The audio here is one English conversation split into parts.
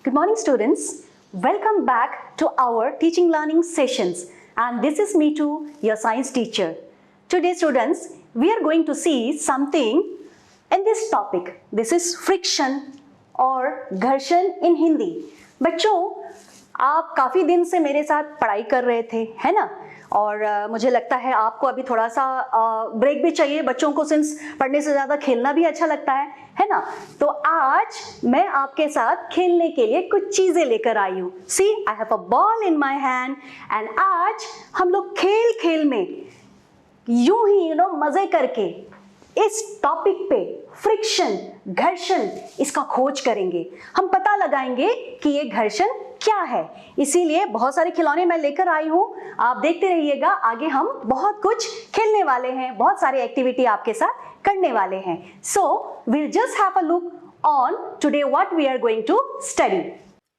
Good morning, students. Welcome back to our teaching learning sessions. And this is me too, your science teacher. Today, students, we are going to see something in this topic. This is friction और घर्षण in Hindi. बच्चों, आप काफ़ी दिन से मेरे साथ पढ़ाई कर रहे थे, है ना? और मुझे लगता है आपको अभी थोड़ा सा ब्रेक भी चाहिए। बच्चों को सिंस पढ़ने से ज़्यादा खेलना भी अच्छा लगता है ना? तो आज मैं आपके साथ खेलने के लिए कुछ चीज़ें लेकर आई हूँ। See, I have a ball in my hand and आज हम लोग खेल खेल में यूं ही मज़े करके इस टॉपिक पे फ्रिक्शन, घर्षण, इसका खोज करेंगे। हम पता लगाएंगे कि ये घर्षण क्या है। इसीलिए बहुत सारे खिलौने मैं लेकर आई हूँ। आप देखते रहिएगा, आगे हम बहुत कुछ खेलने वाले हैं, बहुत सारी एक्टिविटी आपके साथ करने वाले हैं। So we'll just have a look on today what we are going to study.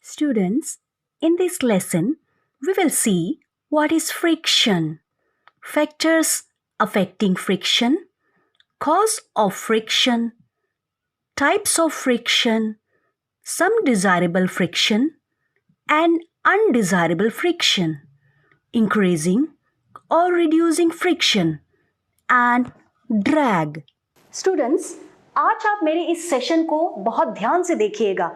Students, in this lesson we will see what is friction, factors affecting friction, cause of friction, types of friction, some desirable friction and undesirable friction, increasing or reducing friction and drag. Students, आज आप मेरे इस session को बहुत ध्यान से देखिएगा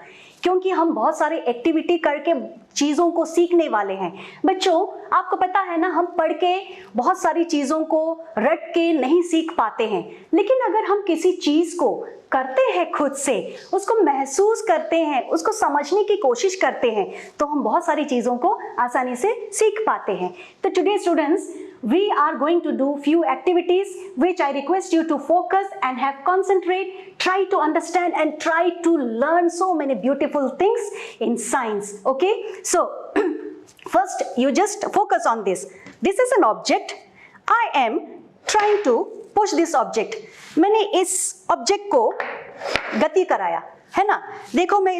क्योंकि हम बहुत सारे एक्टिविटी करके चीज़ों को सीखने वाले हैं। बच्चों, आपको पता है ना, हम पढ़ के बहुत सारी चीज़ों को रट के नहीं सीख पाते हैं, लेकिन अगर हम किसी चीज़ को करते हैं, खुद से उसको महसूस करते हैं, उसको समझने की कोशिश करते हैं, तो हम बहुत सारी चीज़ों को आसानी से सीख पाते हैं। तो today students, we are going to do few activities which I request you to focus and have concentrate, try to understand and try to learn so many beautiful things in science. Okay, so first you just focus on this. This is an object. I am trying to push this object. मैंने इस object को गति कराया, है ना? देखो, मैं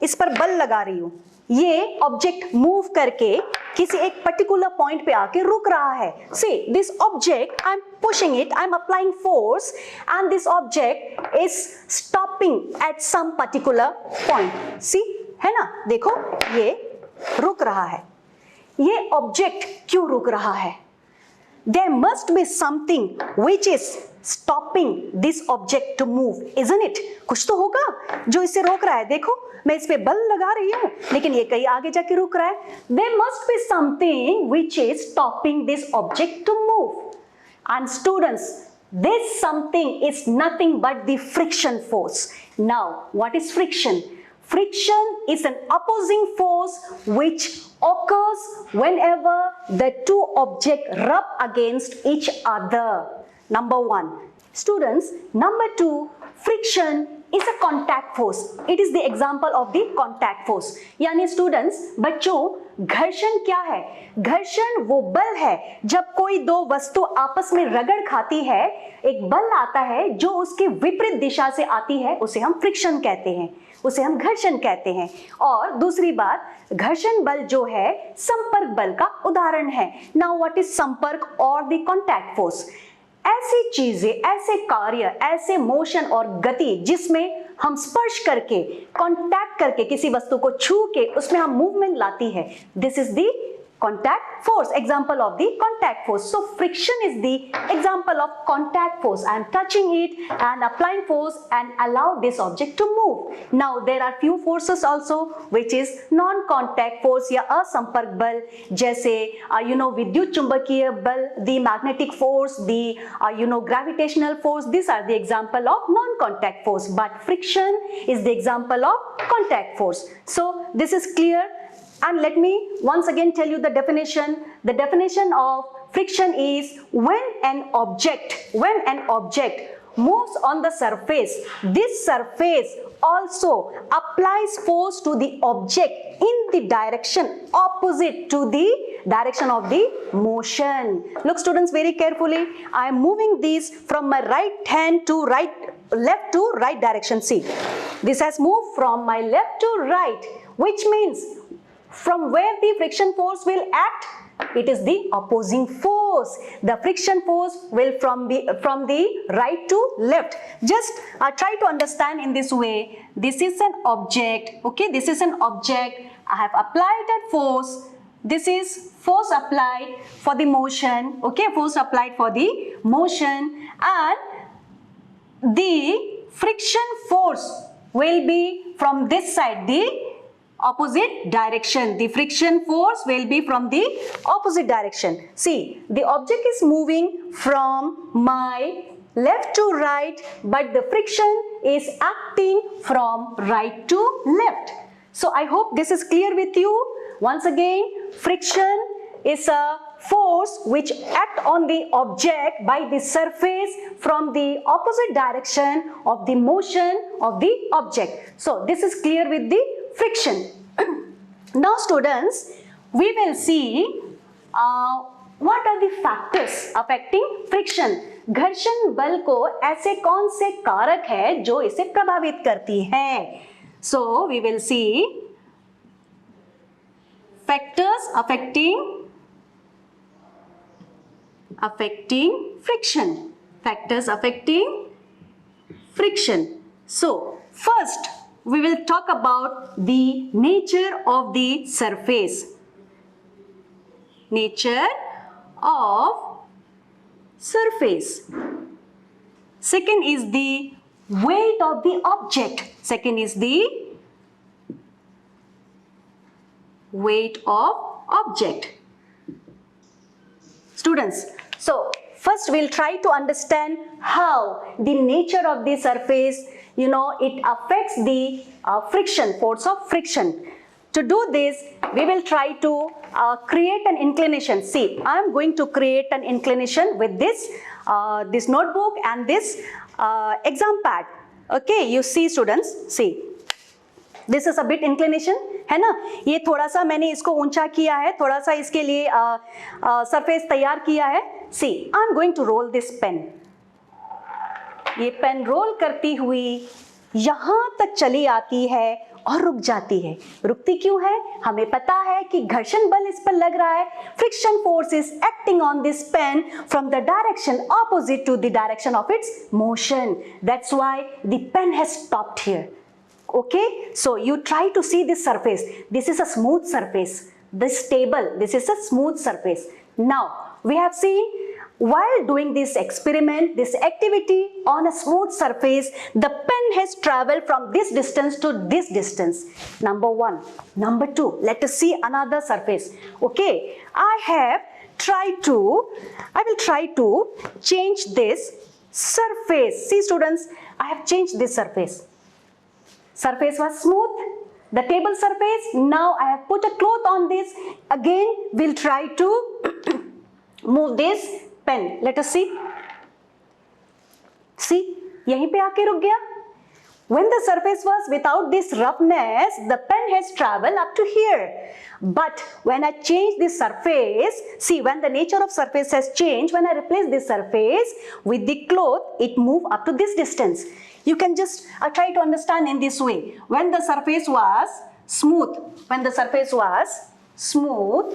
इस पर बल लगा रही हूँ। ये ऑब्जेक्ट मूव करके किसी एक पर्टिकुलर पॉइंट पे आके रुक रहा है। See, this object, I'm pushing it, I'm applying force, and this object is stopping at some particular point. See, है ना? देखो, ये रुक रहा है। ये ऑब्जेक्ट क्यों रुक रहा है? There must be something which is stopping this object to move, isn't it? कुछ तो होगा जो इसे रोक रहा है। देखो, मैं इस पे बल लगा रही हूँ, लेकिन ये कहीं आगे जाके रुक रहा है। There must be something which is stopping this object to move. And students, this something is nothing but the friction force. Now, what is friction? Friction is an opposing force which occurs whenever the two objects rub against each other. Number one. Students, number two, friction is a contact force. It is the example of the contact force. यानी students, बच्चों, घर्षण क्या है? घर्षण वो बल है जब कोई दो वस्तु आपस में रगड़ खाती है, एक बल आता है जो उसके विपरीत दिशा से आती है, उसे हम फ्रिक्शन कहते हैं, उसे हम घर्षण कहते हैं। और दूसरी बात, घर्षण बल जो है संपर्क बल का उदाहरण है। नाउ व्हाट इज संपर्क और द कॉन्टैक्ट फोर्स? ऐसी चीजें, ऐसे कार्य, ऐसे मोशन और गति जिसमें हम स्पर्श करके, कांटेक्ट करके, किसी वस्तु को छू के उसमें हम मूवमेंट लाती है, this is the contact force, example of the contact force. So friction is the example of contact force. I am touching it and applying force and allow this object to move. Now there are few forces also which is non-contact force या असंपर्क बल, जैसे विद्युत चुंबकीय बल, the magnetic force, the gravitational force. These are the example of non-contact force. But friction is the example of contact force. So this is clear. And let me once again tell you the definition. The definition of friction is when an object moves on the surface, this surface also applies force to the object in the direction opposite to the direction of the motion. Look students, very carefully. I am moving this from my right hand to left to right direction. See, this has moved from my left to right, which means from where the friction force will act, It is the opposing force. The friction force will from the right to left. Just try to understand in this way. This is an object. Okay, this is an object. I have applied that force. This is force applied for the motion. Okay, force applied for the motion, and the friction force will be from this side, the opposite direction. The friction force will be from the opposite direction. See, the object is moving from my left to right, but the friction is acting from right to left. So I hope this is clear with you. Once again, friction is a force which act on the object by the surface from the opposite direction of the motion of the object. So this is clear with the friction. Now students, we will see what are the factors affecting friction. घर्षण बल को ऐसे कौन से कारक है जो इसे प्रभावित करती है. So we will see factors affecting friction. Factors affecting friction. So first we will talk about the nature of the surface. Nature of surface. Second is the weight of the object. Second is the weight of object. Students, so first we'll try to understand how the nature of the surface, it affects the friction, force of friction. To do this, we will try to create an inclination. See, I am going to create an inclination with this notebook and this exam pad. Okay, you see students, see. This is a bit inclination, है ना. ये थोड़ा सा मैंने इसको ऊंचा किया है, थोड़ा सा इसके लिए सरफेस तैयार किया है. See, I am going to roll this pen. ये पेन रोल करती हुई यहाँ तक चली आती है और रुक जाती है. रुकती क्यों है? हमें पता है कि घर्षण बल इस पर लग रहा है. Friction force is acting on this pen from the direction opposite to the direction of its motion. That's why the pen has stopped here. Okay, so you try to see this surface. This is a smooth surface. This table, this is a smooth surface. Now we have seen, while doing this experiment, this activity on a smooth surface, the pen has traveled from this distance to this distance. Number one. Number two, let us see another surface. Okay, I will try to change this surface. See students, I have changed this surface. Surface was smooth, the table surface. Now I have put a cloth on this. Again, we'll try to move this pen. Let us see. See, यहीं पे आके रुक गया. When the surface was without this roughness, the pen has traveled up to here. But when I change this surface, see, when the nature of surface has changed, when I replace this surface with the cloth, it moved up to this distance. You can just try to understand in this way. When the surface was smooth, when the surface was smooth,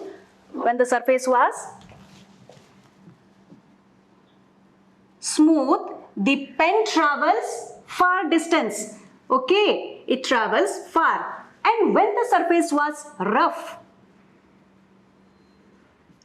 the pen travels far distance. Okay, it travels far. And when the surface was rough,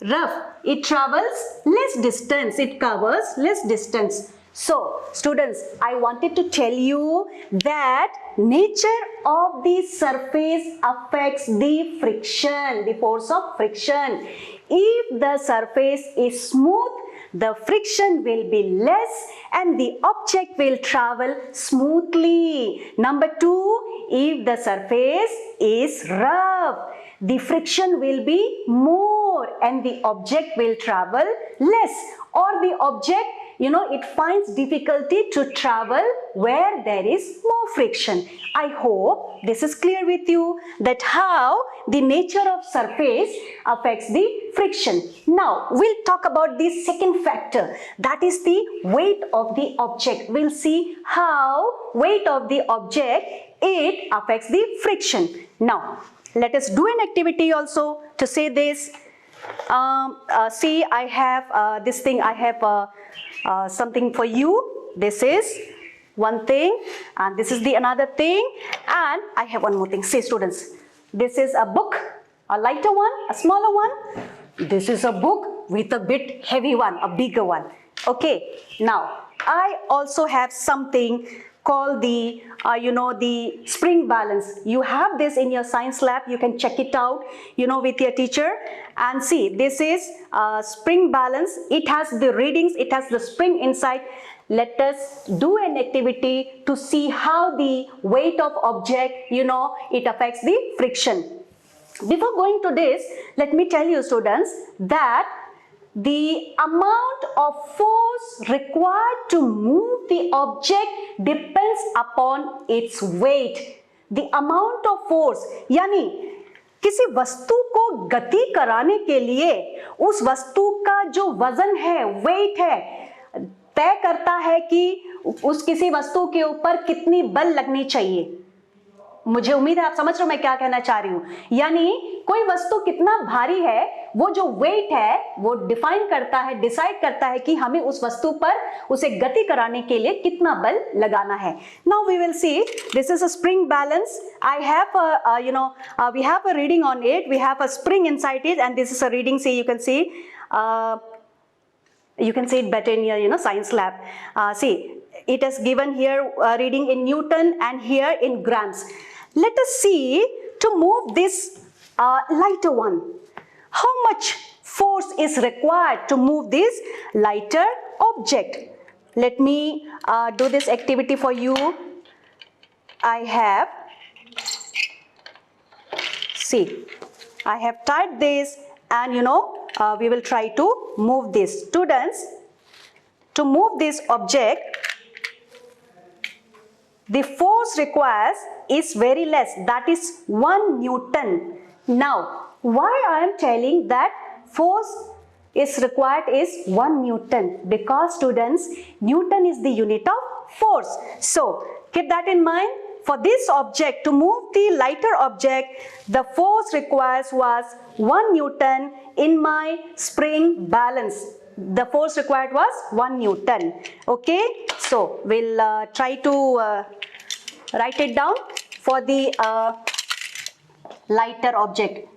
it travels less distance, it covers less distance. So students, I wanted to tell you that nature of the surface affects the friction, the force of friction. If the surface is smooth, the friction will be less and the object will travel smoothly. Number two, if the surface is rough, the friction will be more and the object will travel less, or the object, it finds difficulty to travel where there is more friction. I hope this is clear with you, that how the nature of surface affects the friction. Now we'll talk about the second factor, that is the weight of the object. We'll see how weight of the object, it affects the friction. Now let us do an activity also to say this. See, I have this thing. I have something for you. This is one thing, and this is the another thing, and I have one more thing. See, students, this is a book, a lighter one, a smaller one. This is a book with a bit heavy one, a bigger one. Okay. Now, I also have something called the the spring balance. You have this in your science lab. You can check it out, with your teacher. And see, this is spring balance. It has the readings. It has the spring inside. Let us do an activity to see how the weight of object, it affects the friction. Before going to this, let me tell you, students, that the amount of force required to move the object depends upon its weight. The amount of force, यानी किसी वस्तु को गति कराने के लिए उस वस्तु का जो वजन है, वेट है, तय करता है कि उस किसी वस्तु के ऊपर कितनी बल लगनी चाहिए। मुझे उम्मीद है आप समझ रहे हो मैं क्या कहना चाह रही हूं। यानी कोई वस्तु कितना भारी है, वो जो वेट है वो डिफाइन करता है, डिसाइड करता है कि हमें उस वस्तु पर उसे गति कराने के लिए कितना बल लगाना है। Now we will see, this is a spring balance. I have we have a reading on it, we have a spring inside it, and this is a reading. See, you can see it better in your science lab. See, it is given here reading in Newton and here in grams. Let us see, to move this lighter one, how much force is required to move this lighter object. Let me do this activity for you. I have, see, I have tied this, and we will try to move this. Students, to move this object, the force requires is very less, that is 1 Newton. Now, why I am telling that force is required is 1 Newton? Because, students, Newton is the unit of force. So, keep that in mind. For this object, to move the lighter object, the force requires was 1 Newton in my spring balance. The force required was 1 Newton. Okay, so we'll try to write it down for the lighter object.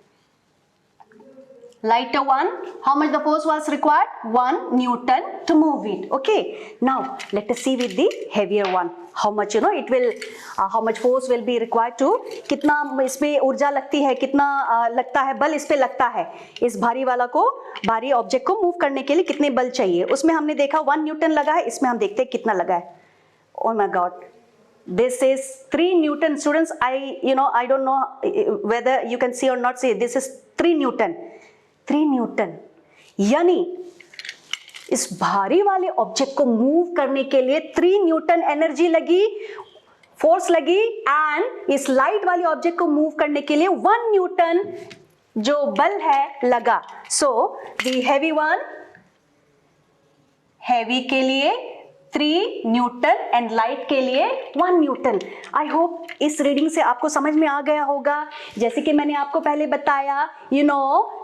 Lighter one, how much the force was required? 1 Newton to move it. Okay, now let us see with the heavier one, how much it will, how much force will be required to, कितना इसमें ऊर्जा लगती है, कितना लगता है बल इस पे लगता है, इस भारी वाला को, भारी ऑब्जेक्ट को मूव करने के लिए कितने बल चाहिए। उसमें हमने देखा 1 न्यूटन लगा है, इसमें हम देखते हैं कितना लगा है। Oh my God, this is 3 Newton. Students, I don't know whether you can see or not see, this is 3 Newton. 3 Newton, यानी इस भारी वाले ऑब्जेक्ट को मूव करने के लिए 3 न्यूटन एनर्जी लगी, फोर्स लगी, एंड इस लाइट वाले ऑब्जेक्ट को मूव करने के लिए 1 न्यूटन जो बल है लगा। So the heavy one, heavy के लिए 3 न्यूटन एंड लाइट के लिए 1 न्यूटन। आई होप इस रीडिंग से आपको समझ में आ गया होगा। जैसे कि मैंने आपको पहले बताया,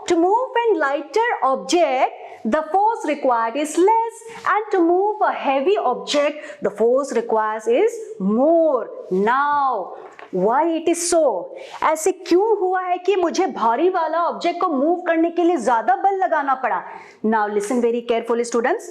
to move an lighter object the force required is less, and to move a heavy object the force requires is more. Now why it is so? ऐसे क्यों हुआ है कि मुझे भारी वाला ऑब्जेक्ट को मूव करने के लिए ज्यादा बल लगाना पड़ा? Now listen very carefully students.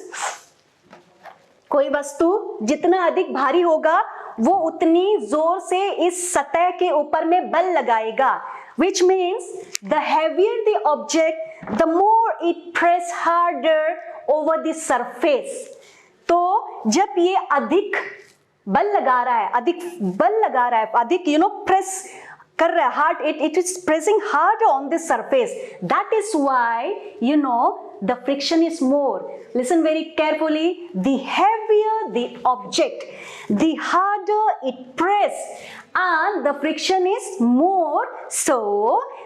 कोई वस्तु जितना अधिक भारी होगा वो उतनी जोर से इस सतह के ऊपर में बल लगाएगा, which means the heavier the object, the more it press harder over the surface. तो जब ये अधिक बल लगा रहा है, अधिक प्रेस कर रहा है, hard, it is pressing harder on the surface. That is why the friction is more. Listen very carefully. The heavier the object, the harder it press, and the friction is more. So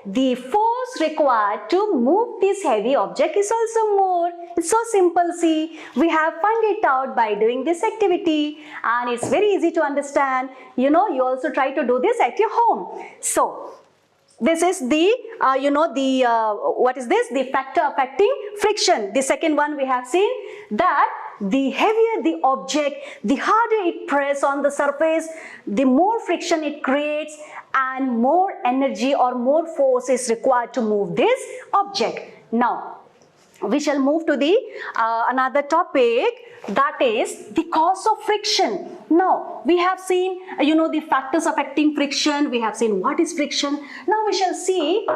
the force required to move this heavy object is also more. It's so simple. See, we have found it out by doing this activity, and it's very easy to understand. You also try to do this at your home. So this is the what is this? The factor affecting friction. The second one we have seen that the heavier the object, the harder it presses on the surface, the more friction it creates and more energy or more force is required to move this object. Now we shall move to the another topic, that is the cause of friction. Now we have seen the factors affecting friction, we have seen what is friction. Now we shall see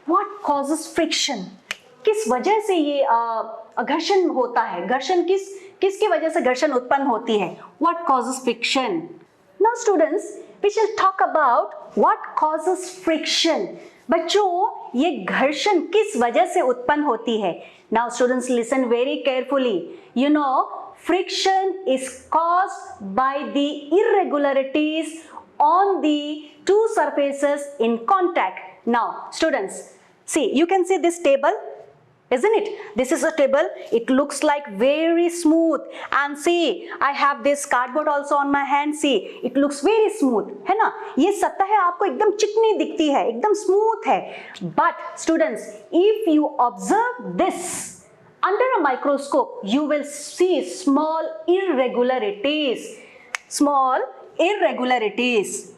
what causes friction. किस वजह से ये घर्षण होता है, घर्षण किसकी वजह से घर्षण उत्पन्न होती है? What causes friction? Now students, we shall talk about what causes friction. बच्चों ये घर्षण किस वजह से उत्पन्न होती है? Now students, listen very carefully. You know, friction is caused by the irregularities on the two surfaces in contact. Now students, see, you can see this table, isn't it? This is a table. It looks like very smooth, and see, I have this cardboard also on my hand. See, it looks very smooth, है ना? ये सतह आपको एकदम चिकनी दिखती है, एकदम smooth है. But students, if you observe this under a microscope, you will see small irregularities. Small irregularities.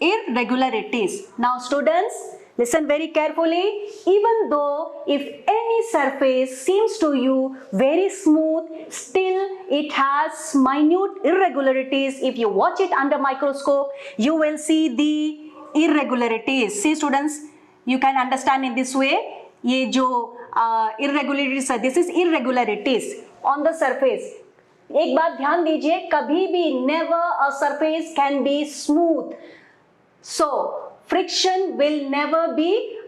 Irregularities. Now students, listen very carefully. Even though if any surface seems to you very smooth, still it has minute irregularities. If you watch it under microscope, you will see the irregularities. See students, you can understand in this way. ये जो irregularities है, this is irregularities on the surface. एक बात ध्यान दीजिए, कभी भी never a surface can be smooth. So friction will never be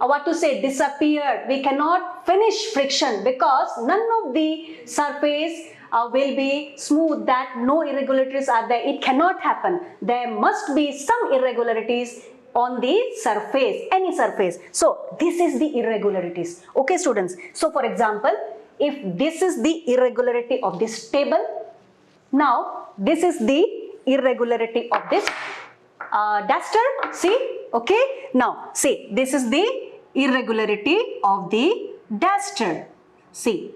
disappeared. We cannot finish friction because none of the surface will be smooth, that no irregularities are there. It cannot happen. There must be some irregularities on the surface, any surface. So this is the irregularities. Okay students, so for example, if this is the irregularity of this table, now this is the irregularity of this duster, see, okay. Now see, this is the irregularity of the duster. See,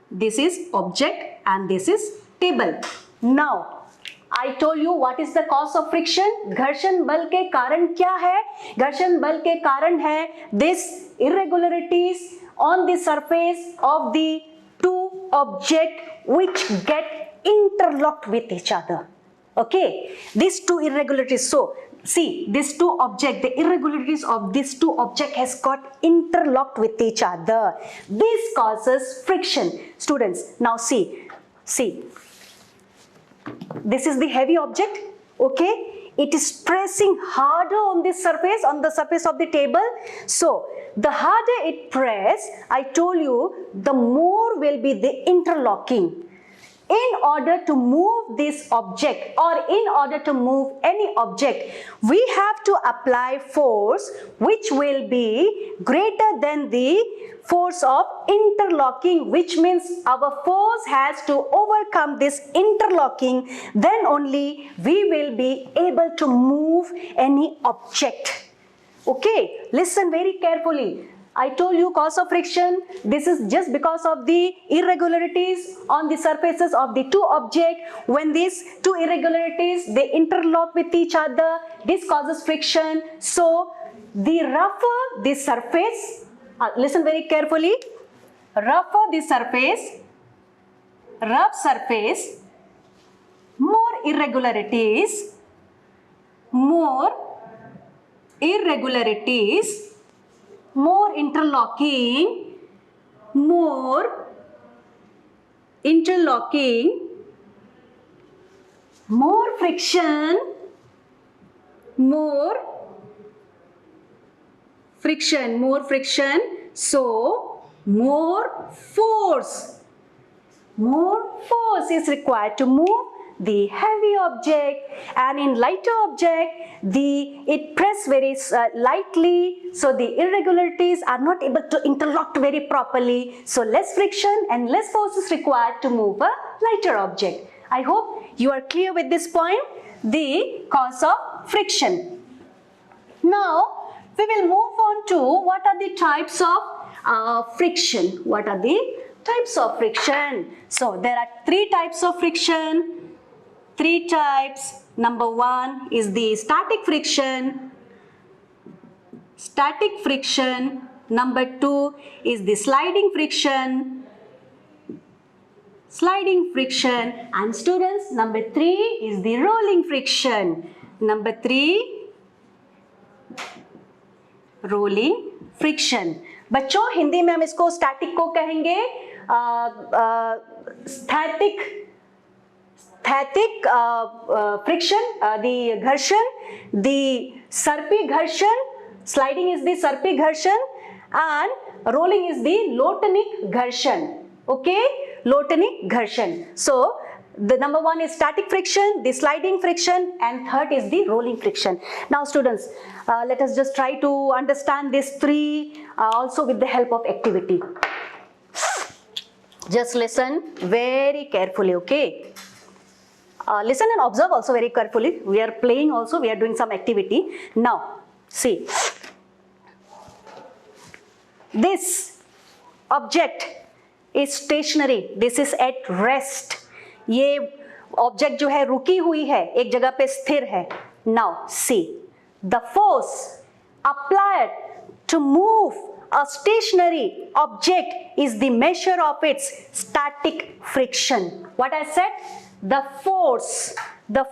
this is object and this is table. Now I told you what is the cause of friction. घर्षण बल के कारण क्या है? घर्षण बल के कारण है this irregularities on the surface of the two object which get interlocked with each other. Okay, these two irregularities. So see, these two objects, the irregularities of these two objects has got interlocked with each other. This causes friction. Students, now see, this is the heavy object. Okay, it is pressing harder on this surface, on the surface of the table. So the harder it press, I told you, the more will be the interlocking. In order to move this object or in order to move any object, we have to apply force which will be greater than the force of interlocking, which means our force has to overcome this interlocking, then only we will be able to move any object. Okay, listen very carefully. I told you cause of friction, this is just because of the irregularities on the surfaces of the two objects. When these two irregularities, they interlock with each other, this causes friction. So the rougher the surface, listen very carefully, rougher the surface, rough surface, more irregularities, more interlocking, more friction, so more force is required to move the heavy object, and in lighter object it press very lightly, so the irregularities are not able to interlock very properly, so less friction and less force is required to move a lighter object. I hope you are clear with this point, the cause of friction. Now, we will move on to what are the types of friction. What are the types of friction? So, there are three types of friction. Three types. Number one is the static friction. Static friction. Number two is the sliding friction. Sliding friction. And students, number three is the rolling friction. Number three, rolling friction. बच्चों हिंदी में हम इसको static को कहेंगे स्थैतिक friction, दी घर्षण, दी सर्पी घर्षण. Sliding is the सर्पी घर्षण एंड रोलिंग इज दी लोटनिक घर्षण. ओके, लोटनिक घर्षण. सो the number one is static friction, the sliding friction, and third is the rolling friction. Now students, let us just try to understand these three also with the help of activity. Just listen very carefully, okay? Listen and observe also very carefully. We are playing also, we are doing some activity. Now, see. This object is stationary. This is at rest. ये object जो है रुकी हुई है, एक जगह पे स्थिर है. Now see the force applied to move a stationary object is the measure of its static friction. What I said, the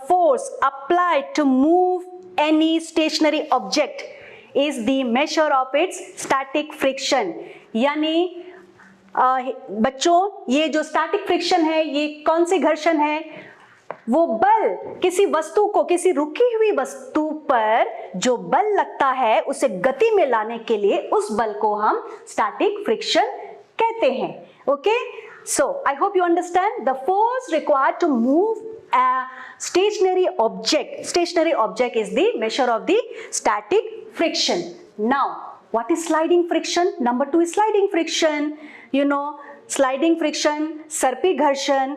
force applied to move any stationary object is the measure of its static friction. यानी बच्चों ये जो static friction है, ये कौन सी घर्षण है? वो बल किसी वस्तु को, किसी रुकी हुई वस्तु पर जो बल लगता है उसे गति में लाने के लिए, उस बल को हम स्टैटिक फ्रिक्शन कहते हैं. Okay, so I hope you understand. The force required to move a stationary object is the measure of the static friction. Now what is sliding friction? Number two is sliding friction. You know, sliding friction, सर्पी घर्षण.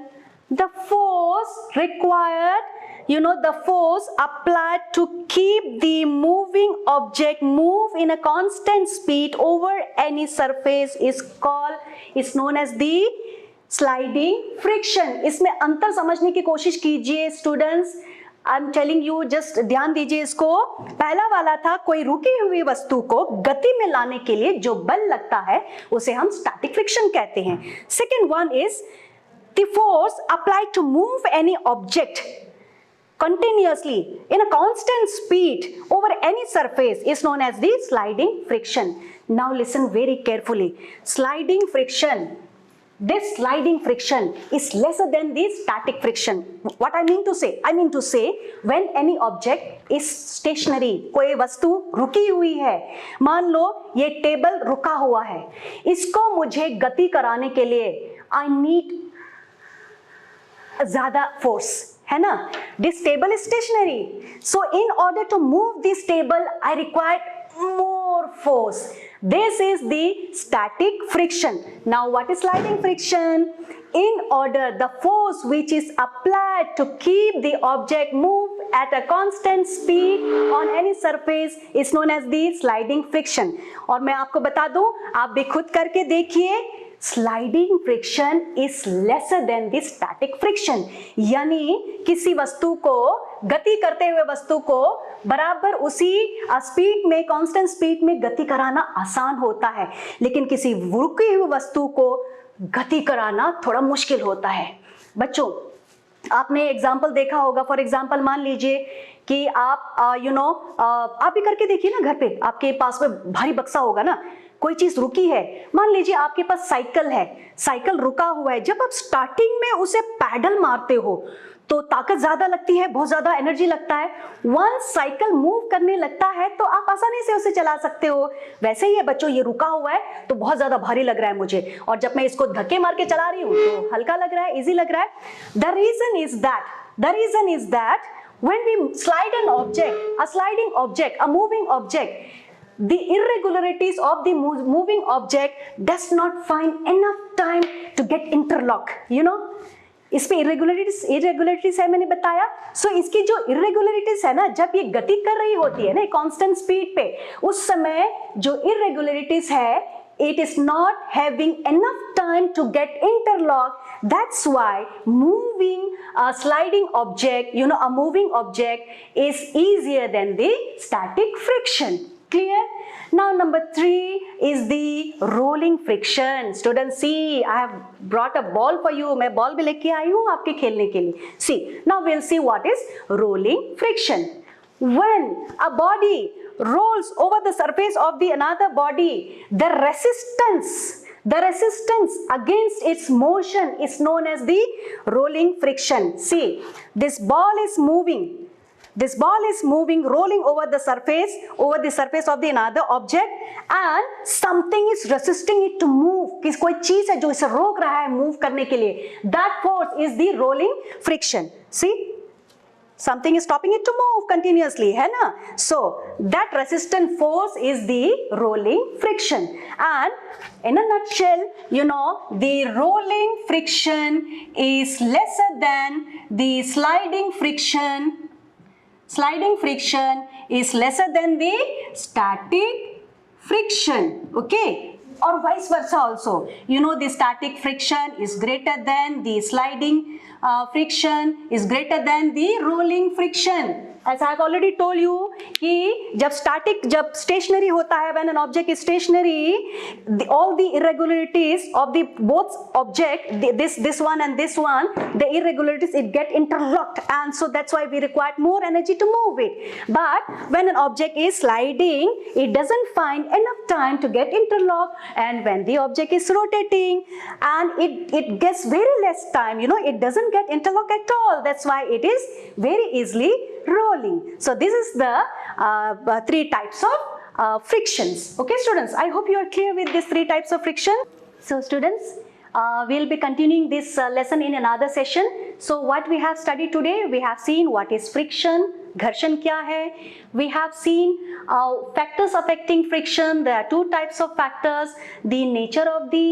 The force required, you know, the force applied to keep the moving object move in a constant speed over any surface is known as the sliding friction. इसमें अंतर समझने की कोशिश कीजिए students. I am telling you, just ध्यान दीजिए इसको. पहला वाला था कोई रुकी हुई वस्तु को गति में लाने के लिए जो बल लगता है उसे हम स्टैटिक फ्रिक्शन कहते हैं. Second one is the force applied to move any object continuously in a constant speed over any surface is known as the sliding friction. Now listen very carefully. Sliding friction, this sliding friction is lesser than the static friction. What I mean to say? I mean to say when any object is stationary, कोई वस्तु रुकी हुई है. मान लो ये table रुका हुआ है, इसको मुझे गति कराने के लिए I need ज़्यादा फोर्स, है ना? This table is stationary, so in order to move this table I require more force. This is the static friction. Now what is sliding friction? In order, the force which is applied to keep the object move at a constant speed on any surface is known as the sliding friction. और मैं आपको बता दूं, आप भी खुद करके देखिए, sliding friction is lesser than the static friction. यानी किसी वस्तु को, गति करते हुए वस्तु को बराबर उसी स्पीड में, कांस्टेंट स्पीड में गति कराना आसान होता है, लेकिन किसी रुकी हुई वस्तु को गति कराना थोड़ा मुश्किल होता है. बच्चों आपने एग्जाम्पल देखा होगा. फॉर एग्जाम्पल मान लीजिए कि आप आप भी करके देखिए ना, घर पे आपके पास में भारी बक्सा होगा ना, कोई चीज रुकी है. मान लीजिए आपके पास साइकिल है, साइकिल रुका हुआ है. जब आप स्टार्टिंग में उसे पैडल मारते हो तो ताकत ज्यादा लगती है, बहुत ज्यादा एनर्जी लगता है. वंस साइकिल मूव करने लगता है तो आप आसानी से उसे चला सकते हो. वैसे ही है बच्चों, ये रुका हुआ है तो बहुत ज्यादा भारी लग रहा है मुझे, और जब मैं इसको धक्के मार के चला रही हूँ तो हल्का लग रहा है, इजी लग रहा है. The reason is that when we slide an object, a sliding object, a moving object, the irregularities of the moving object does not find enough time to get interlock. You know, इस पे irregularities है मैंने बताया. सो इसकी जो irregularities है ना, जब ये गति कर रही होती है ना कांस्टेंट स्पीड पे, उस समय जो इरेगुलरिटीज है it is not having enough time to get interlocked. That's why moving a sliding object, a moving object is easier than the static friction. Clear? Now number 3 is the rolling friction. Students, see, I have brought a ball for you. मैं ball भी लेके आई हूँ आपके खेलने के लिए. See, now we'll see what is rolling friction. When a body rolls over the surface of the another body, the resistance against its motion is known as the rolling friction. See, this ball is moving. This ball is moving, rolling over the surface of the another object, and something is resisting it to move. किस कोई चीज है जो इसे रोक रहा है move करने के लिए. That force is the rolling friction. See, something is stopping it to move continuously, है ना? So that resistant force is the rolling friction. And in a nutshell, the rolling friction is lesser than the sliding friction. Sliding friction is lesser than the static friction. Okay? Or vice versa also. The static friction is greater than the sliding friction is greater than the rolling friction. As I have already told you कि जब stationary होता है, when an object is stationary, all the irregularities of the both object, this one and this one, the irregularities it get interlocked, and so that's why we require more energy to move it. But when an object is sliding, it doesn't find enough time to get interlocked, and when the object is rotating, and it gets very less time, it doesn't get interlocked at all. That's why it is very easily rolling. So this is the 3 types of frictions. Okay, students, I hope you are clear with these 3 types of friction. So students, we'll be continuing this lesson in another session. So what we have studied today, we have seen what is friction, घर्षण क्या है. We have seen factors affecting friction. There are 2 types of factors: the nature of the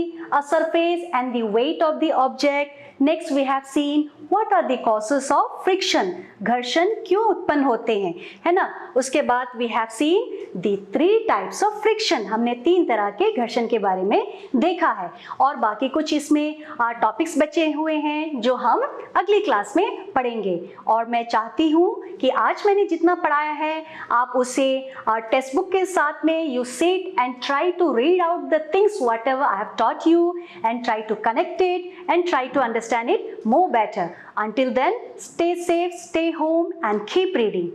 surface and the weight of the object. Next we have seen what are the causes of friction. घर्षण क्यों उत्पन्न होते हैं, है ना. उसके बाद we have seen the 3 types of friction. हमने 3 तरह के घर्षण के बारे में देखा है, और बाकी कुछ इसमें टॉपिक्स बचे हुए हैं जो हम अगली क्लास में पढ़ेंगे. और मैं चाहती हूँ कि आज मैंने जितना पढ़ाया है आप उसे टेक्स्ट बुक के साथ में you sit and try to read out the things whatever I have taught you, and try to connect it and try to understand it more better. Until then, stay safe, stay home, and keep reading.